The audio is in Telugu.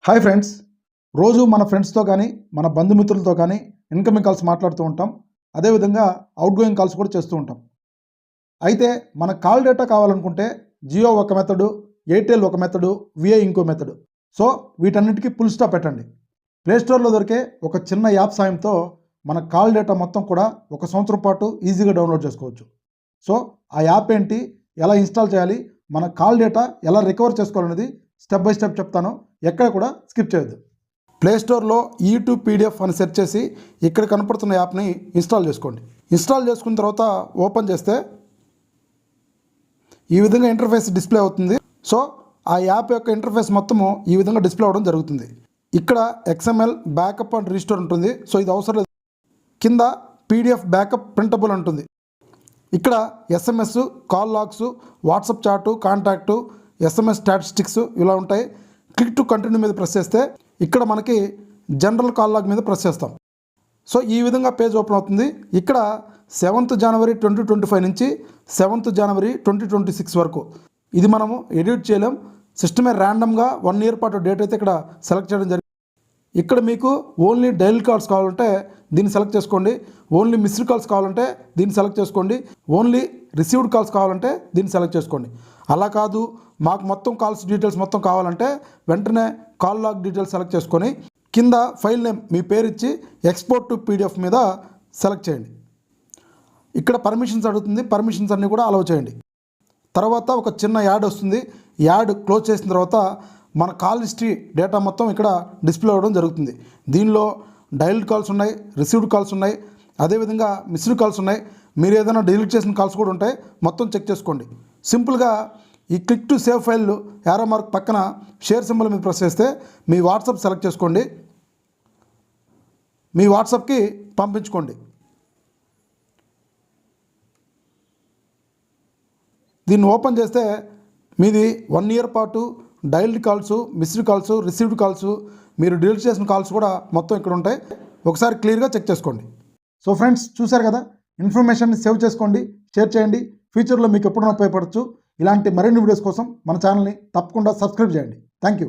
హాయ్ ఫ్రెండ్స్, రోజు మన ఫ్రెండ్స్తో కానీ మన బంధుమిత్రులతో కానీ ఇన్కమింగ్ కాల్స్ మాట్లాడుతూ ఉంటాం. అదేవిధంగా అవుట్ గోయింగ్ కాల్స్ కూడా చేస్తూ ఉంటాం. అయితే మన కాల్ డేటా కావాలనుకుంటే జియో ఒక మెథడు, ఎయిర్టెల్ ఒక మెథడు, విఐ ఇంకో మెథడు. సో వీటన్నిటికీ ఫుల్ స్టాప్ పెట్టండి. ప్లేస్టోర్లో దొరికే ఒక చిన్న యాప్ సాయంతో మన కాల్ డేటా మొత్తం కూడా 1 సంవత్సరం పాటు ఈజీగా డౌన్లోడ్ చేసుకోవచ్చు. సో ఆ యాప్ ఏంటి, ఎలా ఇన్స్టాల్ చేయాలి, మన కాల్ డేటా ఎలా రికవర్ చేసుకోవాలనేది స్టెప్ బై స్టెప్ చెప్తాను. ఎక్కడ కూడా స్కిప్ చేయొద్దు. ప్లేస్టోర్లో యూట్యూబ్ పీడిఎఫ్ అని సెర్చ్ చేసి ఇక్కడ కనపడుతున్న యాప్ని ఇన్స్టాల్ చేసుకోండి. ఇన్స్టాల్ చేసుకున్న తర్వాత ఓపెన్ చేస్తే ఈ విధంగా ఇంటర్ఫేస్ డిస్ప్లే అవుతుంది. సో ఆ యాప్ యొక్క ఇంటర్ఫేస్ మొత్తము ఈ విధంగా డిస్ప్లే అవ్వడం జరుగుతుంది. ఇక్కడ XML బ్యాకప్ అండ్ రీస్టోర్ ఉంటుంది. సో ఇది అవసరం లేదు. కింద PDF బ్యాకప్ ప్రింటబుల్ ఉంటుంది. ఇక్కడ SMS, కాల్ లాగ్స్, వాట్సాప్ చాటు, కాంటాక్టు, SMS స్టాటిస్టిక్స్ ఇలా ఉంటాయి. క్లిక్ టు కంటిన్యూ మీద ప్రెస్ చేస్తే ఇక్కడ మనకి జనరల్ కాల్ లాగ్ మీద ప్రెస్ చేస్తాం. సో ఈ విధంగా పేజ్ ఓపెన్ అవుతుంది. ఇక్కడ 7th జనవరి 2025 నుంచి 7th జనవరి 2026 వరకు ఇది మనము ఎడిట్ చేయలేం. సిస్టమే ర్యాండమ్గా 1 ఇయర్ పాటు డేట్ అయితే ఇక్కడ సెలెక్ట్ చేయడం జరిగింది. ఇక్కడ మీకు ఓన్లీ డైల్ కాల్స్ కావాలంటే దీన్ని సెలెక్ట్ చేసుకోండి. ఓన్లీ మిస్డ్ కాల్స్ కావాలంటే దీన్ని సెలెక్ట్ చేసుకోండి. ఓన్లీ రిసీవ్డ్ కాల్స్ కావాలంటే దీన్ని సెలెక్ట్ చేసుకోండి. అలా కాదు, మాకు మొత్తం కాల్స్ డీటెయిల్స్ మొత్తం కావాలంటే వెంటనే కాల్ లాగ్ డీటెయిల్స్ సెలెక్ట్ చేసుకొని కింద ఫైల్ నేమ్ మీ పేరు ఇచ్చి ఎక్స్పోర్ట్ టు PDF మీద సెలెక్ట్ చేయండి. ఇక్కడ పర్మిషన్స్ అడుగుతుంది. పర్మిషన్స్ అన్నీ కూడా అలౌ చేయండి. తర్వాత ఒక చిన్న యాడ్ వస్తుంది. యాడ్ క్లోజ్ చేసిన తర్వాత మన కాల్ హిస్టరీ డేటా మొత్తం ఇక్కడ డిస్ప్లే అవ్వడం జరుగుతుంది. దీనిలో డైల్డ్ కాల్స్ ఉన్నాయి, రిసీవ్డ్ కాల్స్ ఉన్నాయి, అదేవిధంగా మిస్డ్ కాల్స్ ఉన్నాయి. మీరు ఏదైనా డిలీట్ చేసిన కాల్స్ కూడా ఉంటాయి. మొత్తం చెక్ చేసుకోండి. సింపుల్గా ఈ click to save file arrow mark పక్కన షేర్ సింబల్ మీద ప్రెస్ చేస్తే మీ వాట్సాప్ సెలెక్ట్ చేసుకోండి. మీ వాట్సాప్కి పంపించుకోండి. దీన్ని ఓపెన్ చేస్తే మీది 1 ఇయర్ పాటు dialled calls, missed calls, received calls, మీరు డిలీట్ చేసిన కాల్స్ కూడా మొత్తం ఇక్కడ ఉంటాయి. ఒకసారి క్లియర్గా చెక్ చేసుకోండి. సో ఫ్రెండ్స్, చూశారు కదా, ఇన్ఫర్మేషన్ని సేవ్ చేసుకోండి, షేర్ చేయండి. ఫ్యూచర్లో మీకు ఎప్పుడైనా ఉపయోగపడవచ్చు. ఇలాంటి మరిన్ని వీడియోస్ కోసం మన ఛానల్ని తప్పకుండా సబ్స్క్రైబ్ చేయండి. Thank you.